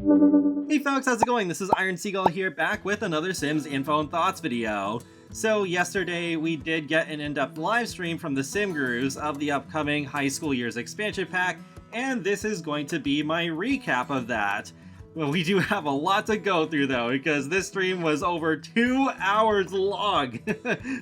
Hey folks, how's it going? This is Iron Seagull here, back with another Sims Info and Thoughts video. So yesterday we did get an in-depth live stream from the Sim Gurus of the upcoming High School Years expansion pack, and this is going to be my recap of that. Well, we do have a lot to go through though, because this stream was over 2 hours long.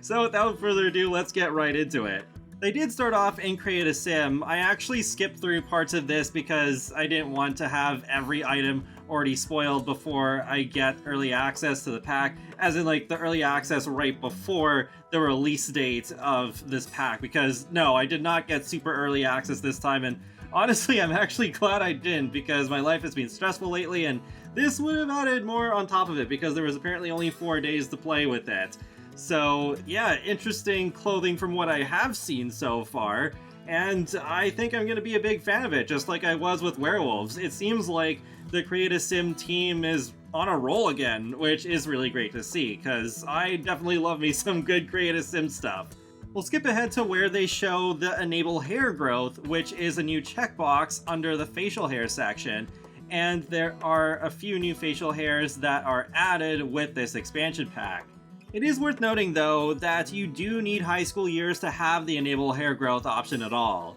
So without further ado, let's get right into it. They did start off in Create a Sim. I actually skipped through parts of this because I didn't want to have every item already spoiled before I get early access to the pack, as in like the early access right before the release date of this pack, because no, I did not get super early access this time, and honestly I'm actually glad I didn't, because my life has been stressful lately and this would have added more on top of it because there was apparently only 4 days to play with it. So yeah, interesting clothing from what I have seen so far, and I think I'm going to be a big fan of it, just like I was with Werewolves. It seems like the Create a Sim team is on a roll again, which is really great to see, because I definitely love me some good Create a Sim stuff. We'll skip ahead to where they show the Enable Hair Growth, which is a new checkbox under the facial hair section, and there are a few new facial hairs that are added with this expansion pack. It is worth noting though that you do need high school years to have the Enable Hair Growth option at all.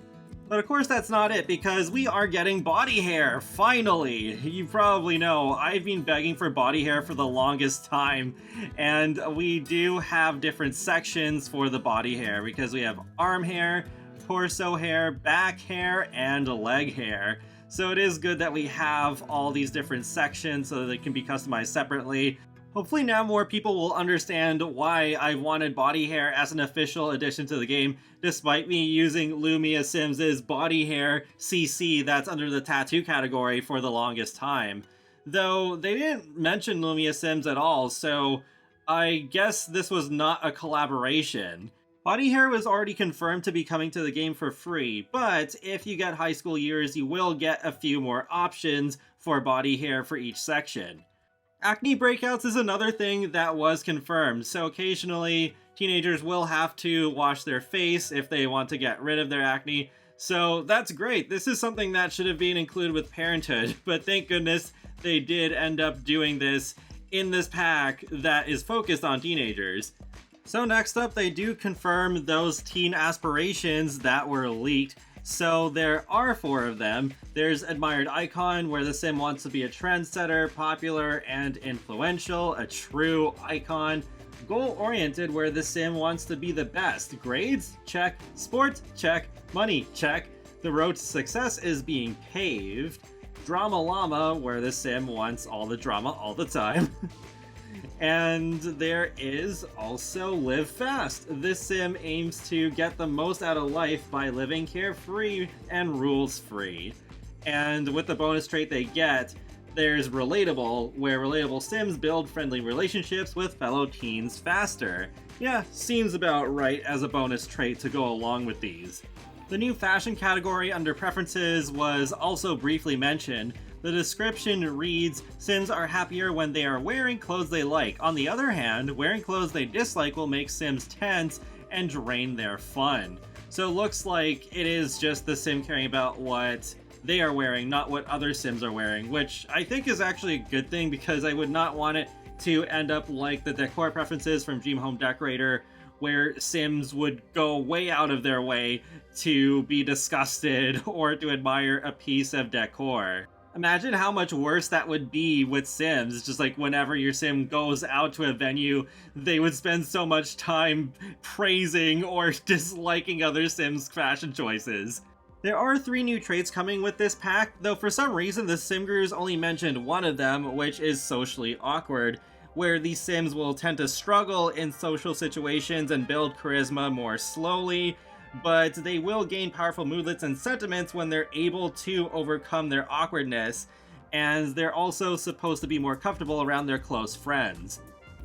But of course that's not it, because we are getting body hair, finally! You probably know, I've been begging for body hair for the longest time, and we do have different sections for the body hair, because we have arm hair, torso hair, back hair, and leg hair. So it is good that we have all these different sections so that they can be customized separately. Hopefully now more people will understand why I wanted body hair as an official addition to the game, despite me using Lumia Sims' body hair CC that's under the tattoo category for the longest time. Though they didn't mention Lumia Sims at all, so I guess this was not a collaboration. Body hair was already confirmed to be coming to the game for free, but if you get high school years, you will get a few more options for body hair for each section. Acne breakouts is another thing that was confirmed, so occasionally teenagers will have to wash their face if they want to get rid of their acne, so that's great. This is something that should have been included with Parenthood, but thank goodness they did end up doing this in this pack that is focused on teenagers. So next up, they do confirm those teen aspirations that were leaked. So there are 4 of them. There's Admired Icon, where the sim wants to be a trendsetter, popular, and influential, a true icon. Goal-oriented, where the sim wants to be the best. Grades? Check. Sports? Check. Money? Check. The road to success is being paved. Drama Llama, where the sim wants all the drama all the time. And there is also Live Fast. This sim aims to get the most out of life by living carefree and rules-free. And with the bonus trait they get, there's Relatable, where relatable sims build friendly relationships with fellow teens faster. Yeah, seems about right as a bonus trait to go along with these. The new fashion category under Preferences was also briefly mentioned. The description reads, Sims are happier when they are wearing clothes they like. On the other hand, wearing clothes they dislike will make Sims tense and drain their fun. So it looks like it is just the sim caring about what they are wearing, not what other Sims are wearing, which I think is actually a good thing, because I would not want it to end up like the decor preferences from Dream Home Decorator, where Sims would go way out of their way to be disgusted or to admire a piece of decor. Imagine how much worse that would be with Sims. Just like whenever your sim goes out to a venue, they would spend so much time praising or disliking other Sims' fashion choices. There are 3 new traits coming with this pack, though for some reason the Sim Gurus only mentioned one of them, which is socially awkward, where these Sims will tend to struggle in social situations and build charisma more slowly, but they will gain powerful moodlets and sentiments when they're able to overcome their awkwardness, and they're also supposed to be more comfortable around their close friends.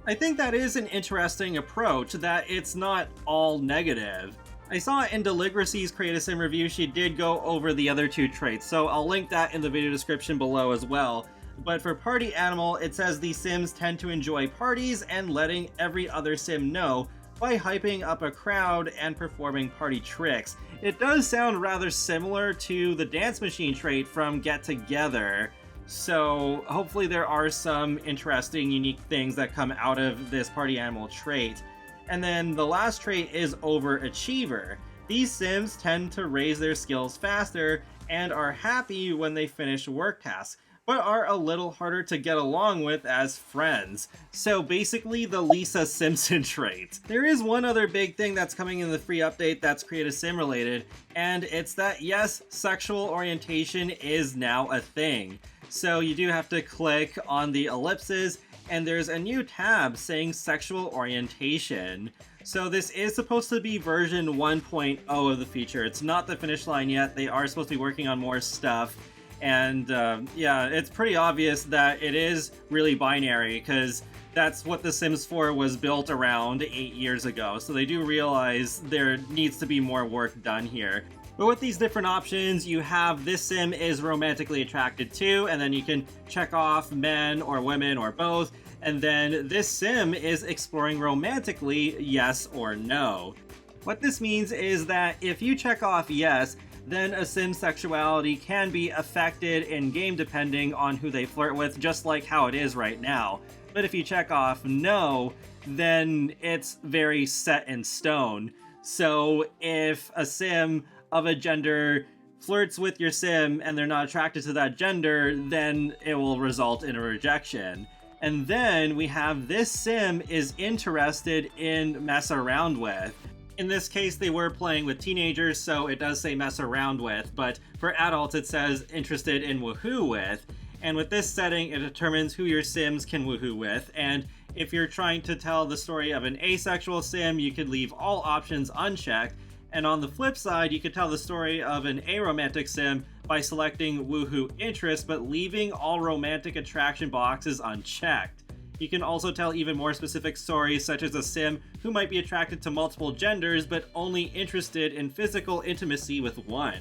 I think that is an interesting approach, that it's not all negative. I saw in Deluxe's Create a Sim review she did go over the other 2 traits, so I'll link that in the video description below as well. But for Party Animal, it says these Sims tend to enjoy parties and letting every other Sim know by hyping up a crowd and performing party tricks. It does sound rather similar to the Dance Machine trait from Get Together, So hopefully there are some interesting, unique things that come out of this party animal trait. And then the last trait is overachiever. These Sims tend to raise their skills faster and are happy when they finish work tasks, but are a little harder to get along with as friends. So basically the Lisa Simpson trait. There is one other big thing that's coming in the free update that's Create a Sim related, and it's that yes, sexual orientation is now a thing. So you do have to click on the ellipses, and there's a new tab saying sexual orientation. So this is supposed to be version 1.0 of the feature. It's not the finish line yet. They are supposed to be working on more stuff. And yeah, it's pretty obvious that it is really binary, because that's what The Sims 4 was built around 8 years ago. So they do realize there needs to be more work done here. But with these different options, you have this sim is romantically attracted to, and then you can check off men or women or both. And then this sim is exploring romantically, yes or no. What this means is that if you check off yes, then a sim's sexuality can be affected in-game depending on who they flirt with, just like how it is right now. But if you check off no, then it's very set in stone. So if a sim of a gender flirts with your sim and they're not attracted to that gender, then it will result in a rejection. And then we have this sim is interested in mess around with. In this case, they were playing with teenagers, so it does say mess around with, but for adults it says interested in woohoo with. And with this setting, it determines who your sims can woohoo with, and if you're trying to tell the story of an asexual sim, you could leave all options unchecked. And on the flip side, you could tell the story of an aromantic sim by selecting woohoo interest, but leaving all romantic attraction boxes unchecked. You can also tell even more specific stories, such as a sim who might be attracted to multiple genders, but only interested in physical intimacy with one.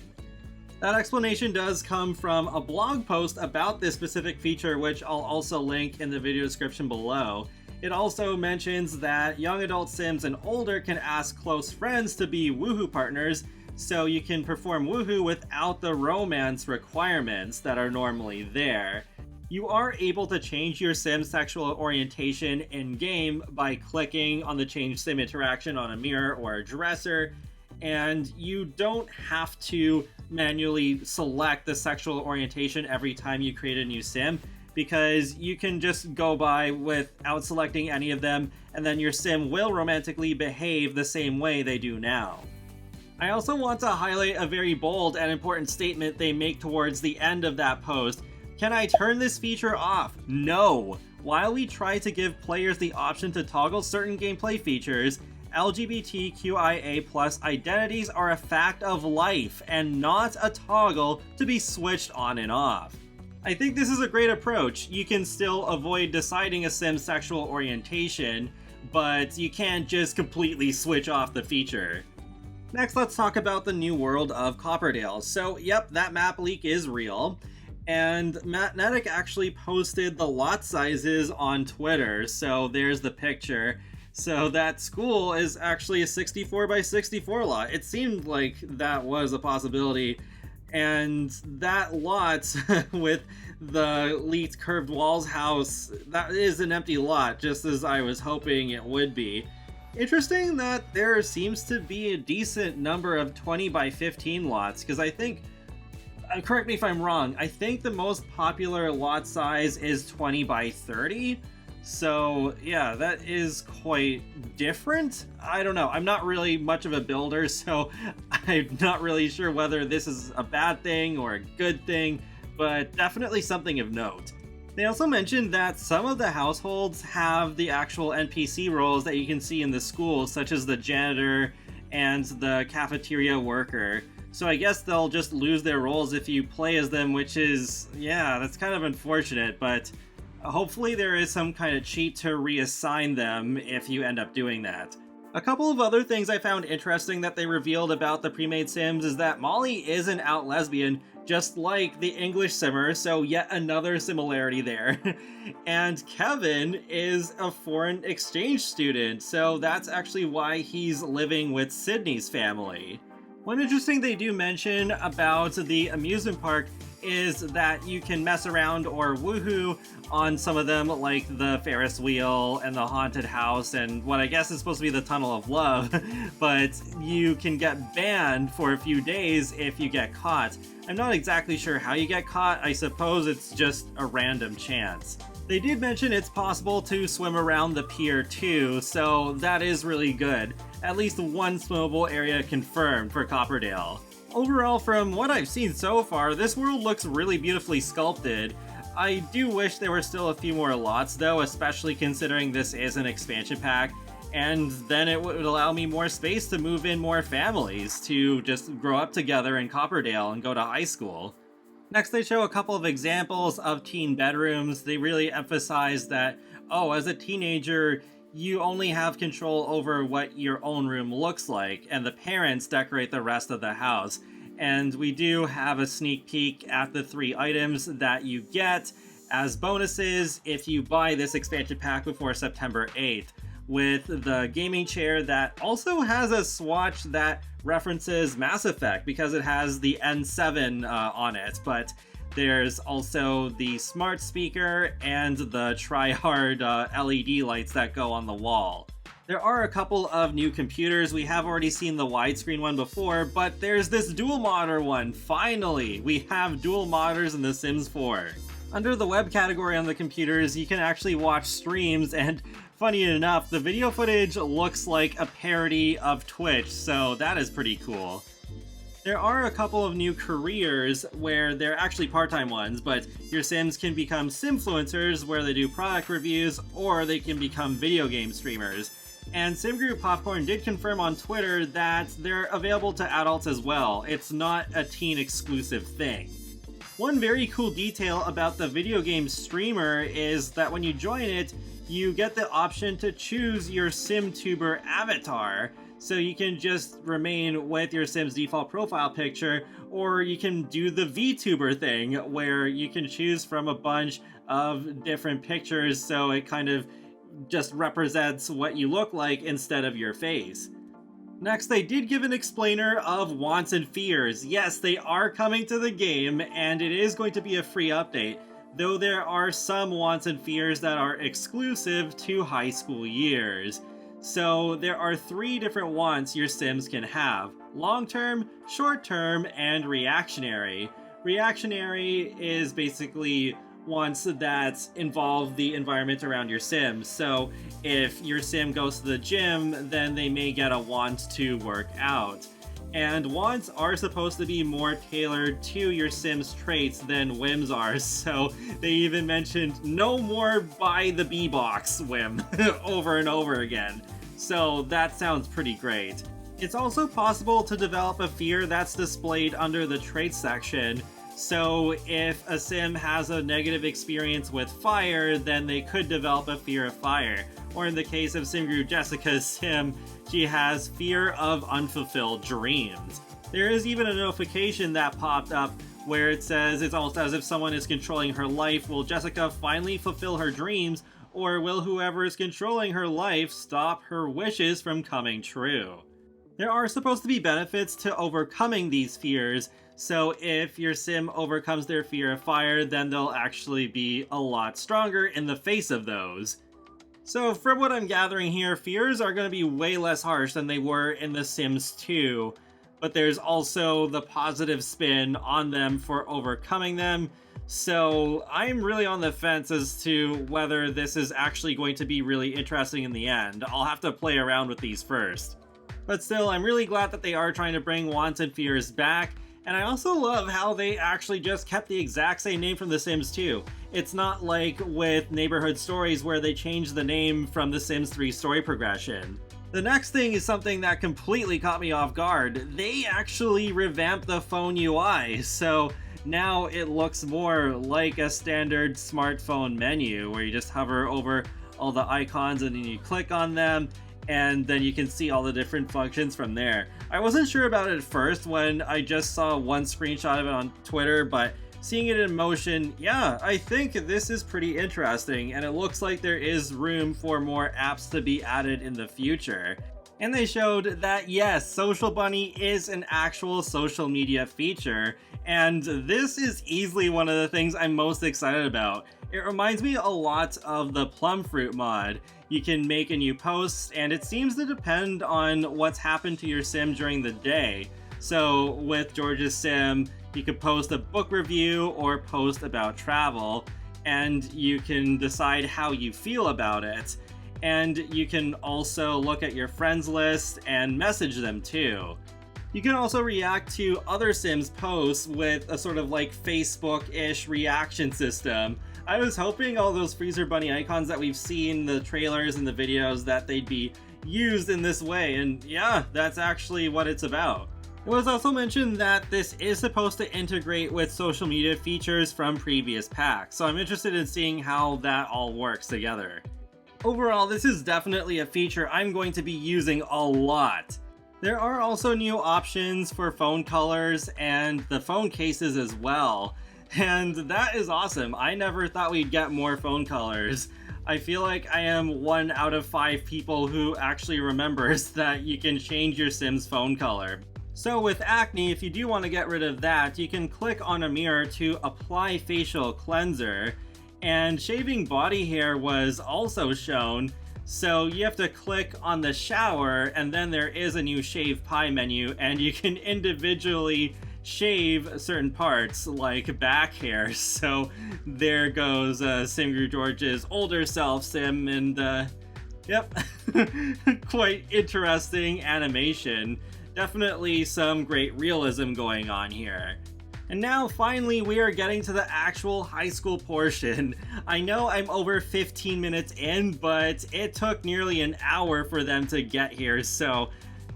That explanation does come from a blog post about this specific feature, which I'll also link in the video description below. It also mentions that young adult sims and older can ask close friends to be woohoo partners, so you can perform woohoo without the romance requirements that are normally there. You are able to change your sim's sexual orientation in-game by clicking on the change sim interaction on a mirror or a dresser, and you don't have to manually select the sexual orientation every time you create a new sim, because you can just go by without selecting any of them, and then your sim will romantically behave the same way they do now. I also want to highlight a very bold and important statement they make towards the end of that post. Can I turn this feature off? No! While we try to give players the option to toggle certain gameplay features, LGBTQIA+ identities are a fact of life and not a toggle to be switched on and off. I think this is a great approach. You can still avoid deciding a sim's sexual orientation, but you can't just completely switch off the feature. Next, let's talk about the new world of Copperdale. So, yep, that map leak is real. And Mattnetic actually posted the lot sizes on Twitter, so there's the picture. So that school is actually a 64 by 64 lot. It seemed like that was a possibility. And that lot with the leaked curved walls house, that is an empty lot, just as I was hoping it would be. Interesting that there seems to be a decent number of 20 by 15 lots, because I think, correct me if I'm wrong, I think the most popular lot size is 20 by 30. So yeah, that is quite different. I don't know. I'm not really much of a builder, so I'm not really sure whether this is a bad thing or a good thing, but definitely something of note. They also mentioned that some of the households have the actual NPC roles that you can see in the school, such as the janitor and the cafeteria worker. So I guess they'll just lose their roles if you play as them, which is, yeah, that's kind of unfortunate, but hopefully there is some kind of cheat to reassign them if you end up doing that. A couple of other things I found interesting that they revealed about the pre-made Sims is that Molly is an out lesbian, just like the English Simmer, so yet another similarity there. And Kevin is a foreign exchange student, so that's actually why he's living with Sydney's family. One interesting they do mention about the amusement park is that you can mess around or woohoo on some of them, like the Ferris wheel and the haunted house and what I guess is supposed to be the Tunnel of Love, but you can get banned for a few days if you get caught. I'm not exactly sure how you get caught. I suppose it's just a random chance. They did mention it's possible to swim around the pier too, so that is really good. At least one swimmable area confirmed for Copperdale. Overall, from what I've seen so far, this world looks really beautifully sculpted. I do wish there were still a few more lots though, especially considering this is an expansion pack, and then it would allow me more space to move in more families to just grow up together in Copperdale and go to high school. Next, they show a couple of examples of teen bedrooms. They really emphasize that, oh, as a teenager, you only have control over what your own room looks like, and the parents decorate the rest of the house. And we do have a sneak peek at the 3 items that you get as bonuses if you buy this expansion pack before September 8th, with the gaming chair that also has a swatch that references Mass Effect because it has the N7 on it, but there's also the smart speaker and the try-hard LED lights that go on the wall. There are a couple of new computers. We have already seen the widescreen one before, but there's this dual monitor one. Finally, we have dual monitors in The Sims 4. Under the web category on the computers, you can actually watch streams, and funny enough, the video footage looks like a parody of Twitch, so that is pretty cool. There are a couple of new careers where they're actually part-time ones, but your Sims can become Simfluencers where they do product reviews, or they can become video game streamers. And Sim Group Popcorn did confirm on Twitter that they're available to adults as well. It's not a teen exclusive thing. One very cool detail about the video game streamer is that when you join it, you get the option to choose your SimTuber avatar. So you can just remain with your Sim's default profile picture, or you can do the VTuber thing where you can choose from a bunch of different pictures so it kind of just represents what you look like instead of your face. Next, they did give an explainer of wants and fears. Yes, they are coming to the game, and it is going to be a free update, though there are some wants and fears that are exclusive to high school years. So there are 3 different wants your Sims can have: long-term, short-term, and reactionary. Reactionary is basically wants that involve the environment around your Sim. So if your Sim goes to the gym, then they may get a want to work out. And wants are supposed to be more tailored to your Sim's traits than whims are, so they even mentioned no more buy the B-Box whim over and over again. So that sounds pretty great. It's also possible to develop a fear that's displayed under the traits section. So if a Sim has a negative experience with fire, then they could develop a fear of fire. Or in the case of Sim Group Jessica's Sim, she has fear of unfulfilled dreams. There is even a notification that popped up where it says it's almost as if someone is controlling her life. Will Jessica finally fulfill her dreams, or will whoever is controlling her life stop her wishes from coming true? There are supposed to be benefits to overcoming these fears, so if your Sim overcomes their fear of fire, then they'll actually be a lot stronger in the face of those. So from what I'm gathering here, fears are going to be way less harsh than they were in The Sims 2, but there's also the positive spin on them for overcoming them. So I'm really on the fence as to whether this is actually going to be really interesting in the end. I'll have to play around with these first. But still, I'm really glad that they are trying to bring wants and fears back, and I also love how they actually just kept the exact same name from The Sims 2. It's not like with Neighborhood Stories where they changed the name from The Sims 3 story progression. The next thing is something that completely caught me off guard. They actually revamped the phone UI, so now it looks more like a standard smartphone menu where you just hover over all the icons and then you click on them, and then you can see all the different functions from there. I wasn't sure about it at first when I just saw one screenshot of it on Twitter, but seeing it in motion, yeah, I think this is pretty interesting, and it looks like there is room for more apps to be added in the future. And they showed that yes, Social Bunny is an actual social media feature, and this is easily one of the things I'm most excited about. It reminds me a lot of the Plum Fruit mod. You can make a new post, and it seems to depend on what's happened to your sim during the day. So with George's sim, you could post a book review or post about travel, and you can decide how you feel about it. And you can also look at your friends list and message them too. You can also react to other Sims posts with a sort of like Facebook-ish reaction system. I was hoping all those Freezer Bunny icons that we've seen, the trailers and the videos, that they'd be used in this way, and yeah, that's actually what it's about. It was also mentioned that this is supposed to integrate with social media features from previous packs, so I'm interested in seeing how that all works together. Overall, this is definitely a feature I'm going to be using a lot. There are also new options for phone colors and the phone cases as well, and that is awesome. I never thought we'd get more phone colors. I feel like I am 1 out of 5 people who actually remembers that you can change your Sim's phone color. So with acne, if you do want to get rid of that, you can click on a mirror to apply facial cleanser. And shaving body hair was also shown, so you have to click on the shower, and then there is a new shave pie menu, and you can individually shave certain parts, like back hair. So there goes Sim George's older self sim, and yep, quite interesting animation. Definitely some great realism going on here. And now finally we are getting to the actual high school portion. I know I'm over 15 minutes in, but it took nearly an hour for them to get here, so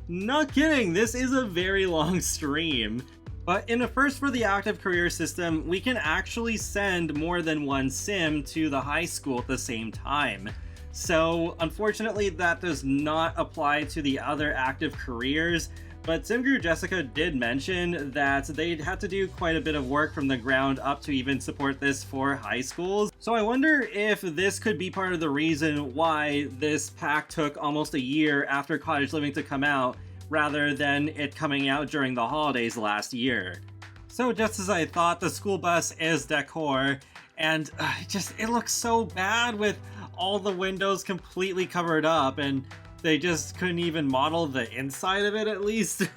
not kidding, this is a very long stream. But in a first for the active career system, we can actually send more than one sim to the high school at the same time. So unfortunately that does not apply to the other active careers, but SimGuru Jessica did mention that they'd had to do quite a bit of work from the ground up to even support this for high schools. So I wonder if this could be part of the reason why this pack took almost a year after Cottage Living to come out, rather than it coming out during the holidays last year. So just as I thought, the school bus is decor, and it looks so bad with all the windows completely covered up, and they just couldn't even model the inside of it at least.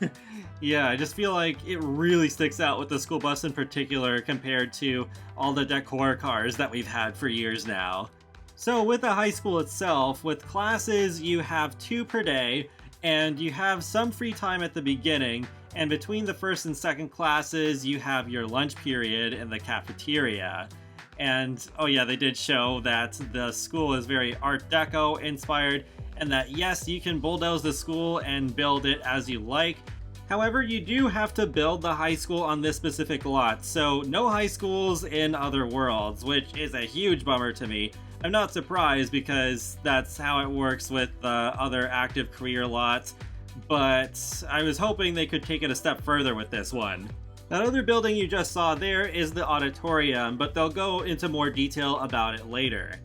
Yeah, I just feel like it really sticks out with the school bus in particular compared to all the decor cars that we've had for years now. So with the high school itself, with classes you have 2 per day, and you have some free time at the beginning, and between the first and second classes you have your lunch period in the cafeteria. And oh yeah, they did show that the school is very Art Deco inspired, and that yes, you can bulldoze the school and build it as you like. However, you do have to build the high school on this specific lot, so no high schools in other worlds, which is a huge bummer to me. I'm not surprised because that's how it works with the other active career lots, but I was hoping they could take it a step further with this one. That other building you just saw there is the auditorium, but they'll go into more detail about it later.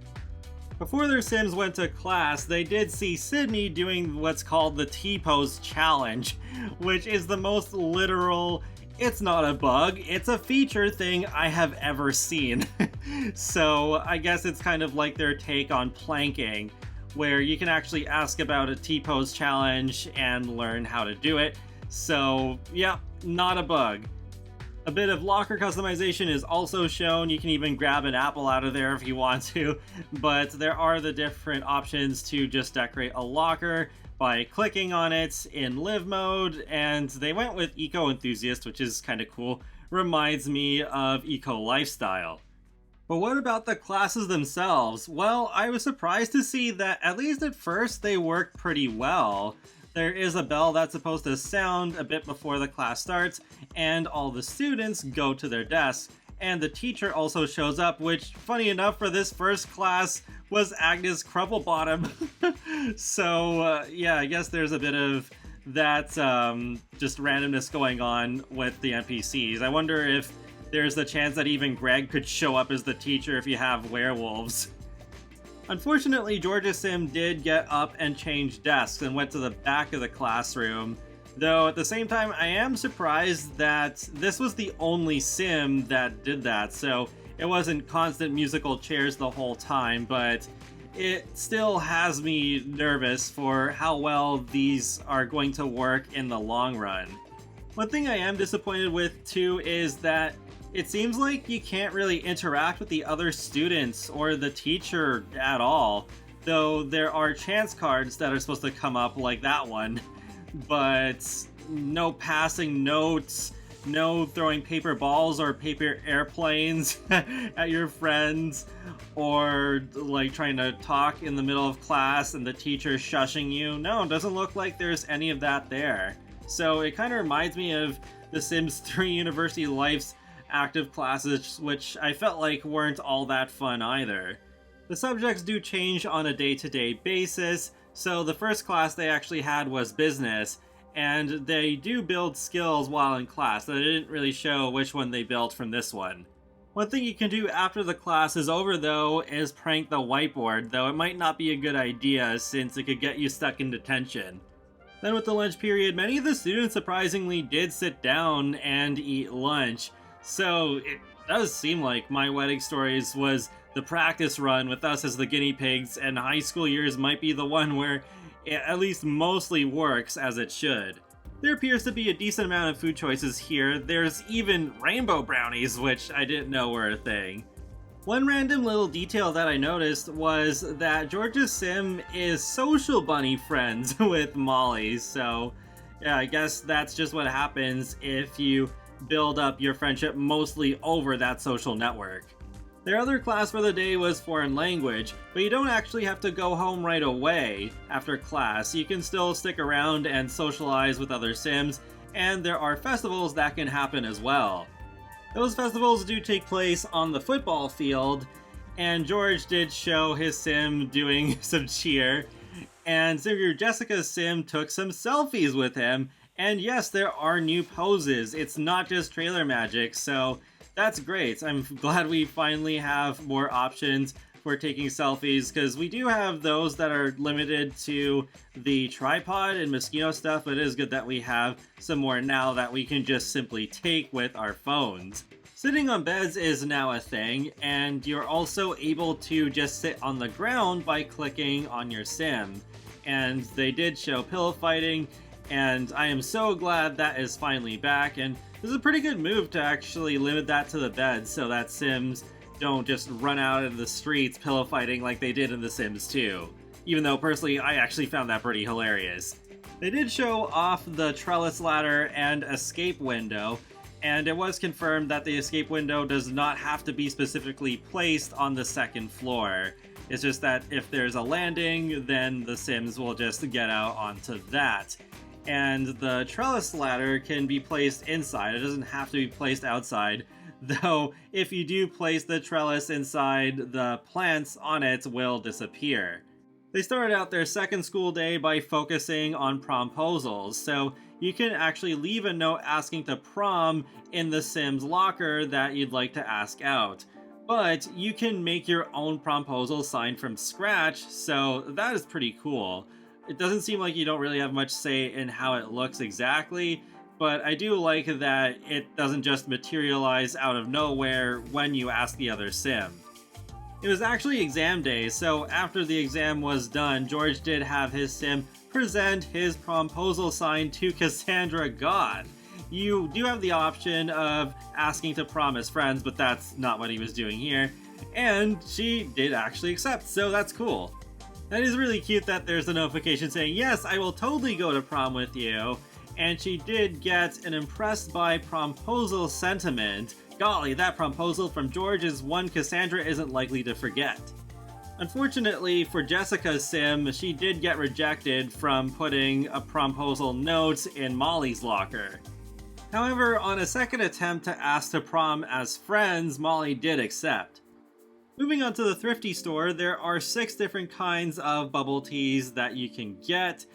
Before their Sims went to class, they did see Sydney doing what's called the T-pose challenge, which is the most literal, it's not a bug, it's a feature thing I have ever seen. So I guess it's kind of like their take on planking, where you can actually ask about a T-pose challenge and learn how to do it. So yeah, not a bug. A bit of locker customization is also shown. You can even grab an apple out of there if you want to, but there are the different options to just decorate a locker by clicking on it in live mode, and they went with Eco Enthusiast, which is kind of cool. Reminds me of Eco Lifestyle. But what about the classes themselves? Well, I was surprised to see that at least at first they worked pretty well. There is a bell that's supposed to sound a bit before the class starts, and all the students go to their desks. And the teacher also shows up, which, funny enough, for this first class was Agnes Crumplebottom. So, yeah, I guess there's a bit of that just randomness going on with the NPCs. I wonder if there's the chance that even Greg could show up as the teacher if you have werewolves. Unfortunately, George's sim did get up and change desks and went to the back of the classroom, though at the same time I am surprised that this was the only sim that did that, so it wasn't constant musical chairs the whole time, but it still has me nervous for how well these are going to work in the long run. One thing I am disappointed with too is that it seems like you can't really interact with the other students or the teacher at all, though there are chance cards that are supposed to come up like that one, but no passing notes, no throwing paper balls or paper airplanes at your friends, or like trying to talk in the middle of class and the teacher shushing you. No, it doesn't look like there's any of that there. So it kind of reminds me of The Sims 3 University Life's active classes, which I felt like weren't all that fun either. The subjects do change on a day-to-day basis, so the first class they actually had was business, and they do build skills while in class. They didn't really show which one they built from this one. One thing you can do after the class is over though is prank the whiteboard, though it might not be a good idea since it could get you stuck in detention. Then with the lunch period, many of the students surprisingly did sit down and eat lunch, so it does seem like My Wedding Stories was the practice run with us as the guinea pigs, and high school years might be the one where it at least mostly works as it should. There appears to be a decent amount of food choices here. There's even rainbow brownies, which I didn't know were a thing. One random little detail that I noticed was that George's sim is social bunny friends with Molly, so yeah, I guess that's just what happens if you build up your friendship mostly over that social network. Their other class for the day was foreign language, but you don't actually have to go home right away after class. You can still stick around and socialize with other Sims, and there are festivals that can happen as well. Those festivals do take place on the football field, and George did show his Sim doing some cheer, and Xavier Jessica's Sim took some selfies with him, and yes, there are new poses. It's not just trailer magic, so that's great. I'm glad we finally have more options for taking selfies, because we do have those that are limited to the tripod and mosquito stuff, but it is good that we have some more now that we can just simply take with our phones. Sitting on beds is now a thing, and you're also able to just sit on the ground by clicking on your sim. And they did show pillow fighting, and I am so glad that is finally back, and this is a pretty good move to actually limit that to the bed so that Sims don't just run out into the streets pillow fighting like they did in The Sims 2. Even though personally I actually found that pretty hilarious. They did show off the trellis ladder and escape window, and it was confirmed that the escape window does not have to be specifically placed on the second floor. It's just that if there's a landing, then the Sims will just get out onto that. And the trellis ladder can be placed inside. It doesn't have to be placed outside, though if you do place the trellis inside, the plants on it will disappear. They started out their second school day by focusing on promposals, so you can actually leave a note asking to prom in the Sims locker that you'd like to ask out. But you can make your own promposal sign from scratch, so that is pretty cool. It doesn't seem like you don't really have much say in how it looks exactly, but I do like that it doesn't just materialize out of nowhere when you ask the other Sim. It was actually exam day, so after the exam was done, George did have his Sim present his promposal sign to Cassandra God. You do have the option of asking to prom as friends, but that's not what he was doing here, and she did actually accept, so that's cool. That is really cute that there's a notification saying, yes, I will totally go to prom with you. And she did get an impressed by promposal sentiment. Golly, that promposal from George is one Cassandra isn't likely to forget. Unfortunately for Jessica's Sim, she did get rejected from putting a promposal note in Molly's locker. However, on a second attempt to ask to prom as friends, Molly did accept. Moving on to the Thrifty store, there are 6 different kinds of bubble teas that you can get,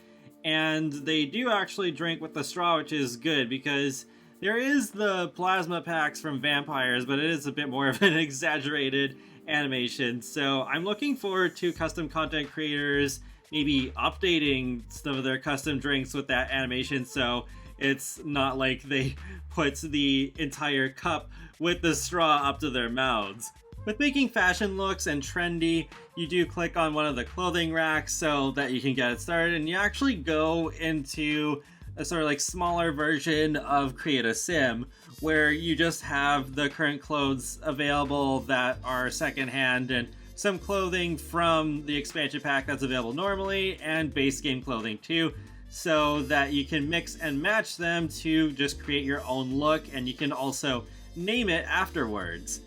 and they do actually drink with the straw, which is good because there is the plasma packs from vampires, but it is a bit more of an exaggerated animation. So I'm looking forward to custom content creators maybe updating some of their custom drinks with that animation, so it's not like they put the entire cup with the straw up to their mouths. With making fashion looks and trendy, you do click on one of the clothing racks so that you can get it started, and you actually go into a sort of like smaller version of Create a Sim, where you just have the current clothes available that are secondhand, and some clothing from the expansion pack that's available normally, and base game clothing too, so that you can mix and match them to just create your own look, and you can also name it afterwards.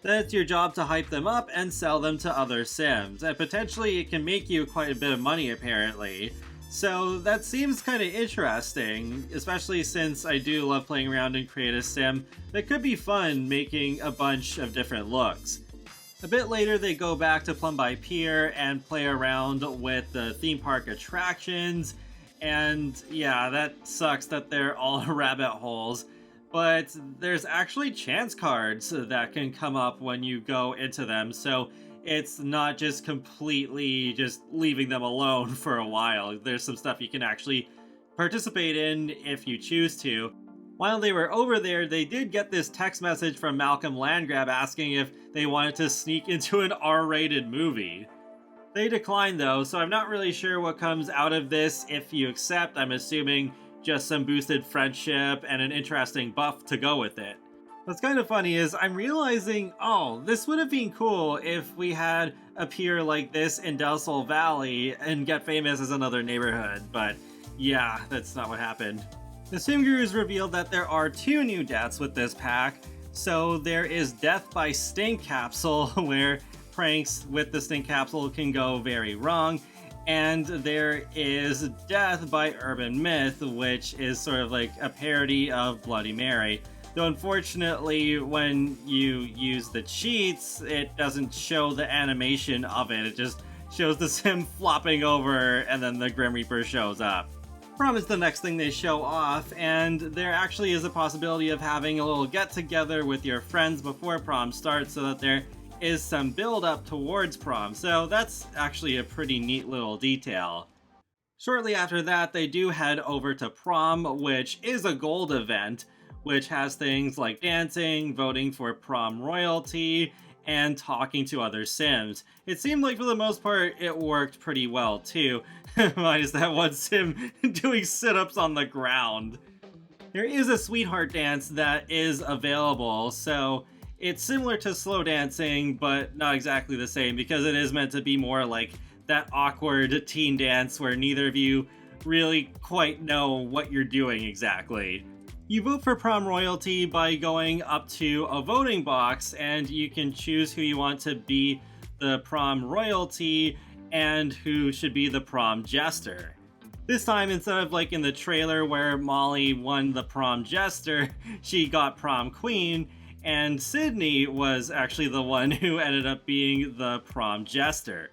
Then it's your job to hype them up and sell them to other Sims, and potentially it can make you quite a bit of money apparently. So that seems kind of interesting, especially since I do love playing around in Create a Sim. That could be fun making a bunch of different looks. A bit later they go back to Plum by Pier and play around with the theme park attractions, and yeah, that sucks that they're all rabbit holes. But there's actually chance cards that can come up when you go into them, so it's not just completely just leaving them alone for a while. There's some stuff you can actually participate in if you choose to. While they were over there, they did get this text message from Malcolm Landgrab asking if they wanted to sneak into an R-rated movie. They declined though, so I'm not really sure what comes out of this if you accept. I'm assuming just some boosted friendship and an interesting buff to go with it. What's kind of funny is I'm realizing, oh, this would have been cool if we had a pier like this in Del Sol Valley and Get Famous as another neighborhood, but yeah, that's not what happened. The Sim Gurus revealed that there are 2 new deaths with this pack. So there is Death by Stink Capsule, where pranks with the Stink Capsule can go very wrong, and there is Death by Urban Myth, which is sort of like a parody of Bloody Mary. Though unfortunately, when you use the cheats, it doesn't show the animation of it. It just shows the sim flopping over, and then the Grim Reaper shows up. Prom is the next thing they show off, and there actually is a possibility of having a little get-together with your friends before prom starts so that there is some build-up towards prom, so that's actually a pretty neat little detail. Shortly after that, they do head over to prom, which is a gold event, which has things like dancing, voting for prom royalty, and talking to other Sims. It seemed like for the most part it worked pretty well too, minus that one Sim doing sit-ups on the ground. There is a sweetheart dance that is available, so it's similar to slow dancing, but not exactly the same, because it is meant to be more like that awkward teen dance where neither of you really quite know what you're doing exactly. You vote for prom royalty by going up to a voting box, and you can choose who you want to be the prom royalty and who should be the prom jester. This time, instead of like in the trailer where Molly won the prom jester, she got prom queen, and Sydney was actually the one who ended up being the prom jester.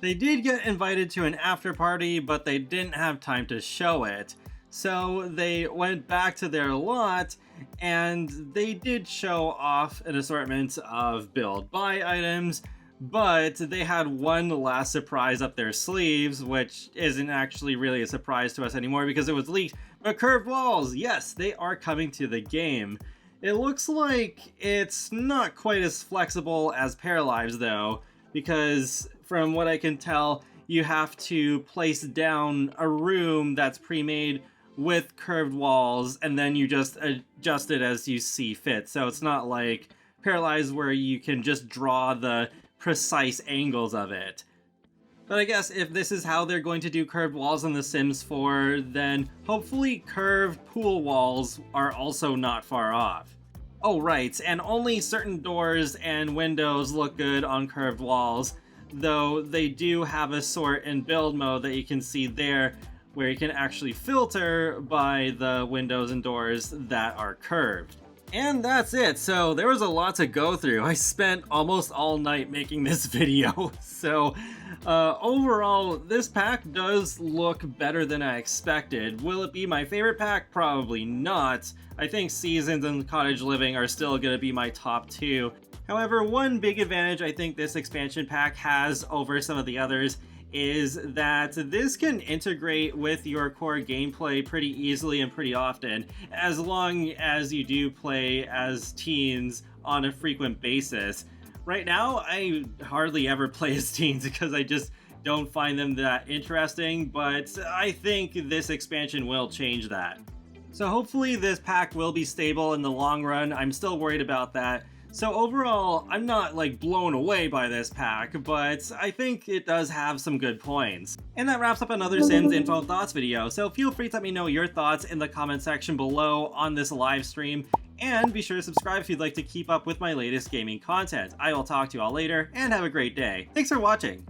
They did get invited to an after party, but they didn't have time to show it. So they went back to their lot, and they did show off an assortment of build-buy items, but they had one last surprise up their sleeves, which isn't actually really a surprise to us anymore because it was leaked. But curved walls, yes, they are coming to the game. It looks like it's not quite as flexible as Paralives though, because from what I can tell, you have to place down a room that's pre-made with curved walls, and then you just adjust it as you see fit. So it's not like Paralyzed where you can just draw the precise angles of it. But I guess if this is how they're going to do curved walls in The Sims 4, then hopefully curved pool walls are also not far off. Oh right, and only certain doors and windows look good on curved walls, though they do have a sort in build mode that you can see there, where you can actually filter by the windows and doors that are curved. And that's it, so there was a lot to go through. I spent almost all night making this video, so overall, this pack does look better than I expected. Will it be my favorite pack? Probably not. I think Seasons and Cottage Living are still going to be my top 2. However, one big advantage I think this expansion pack has over some of the others is that this can integrate with your core gameplay pretty easily and pretty often, as long as you do play as teens on a frequent basis. Right now, I hardly ever play as teens because I just don't find them that interesting, but I think this expansion will change that. So hopefully this pack will be stable in the long run. I'm still worried about that. So overall, I'm not like blown away by this pack, but I think it does have some good points. And that wraps up another Sims Info Thoughts video, so feel free to let me know your thoughts in the comment section below on this live stream, and be sure to subscribe if you'd like to keep up with my latest gaming content. I will talk to you all later, and have a great day. Thanks for watching!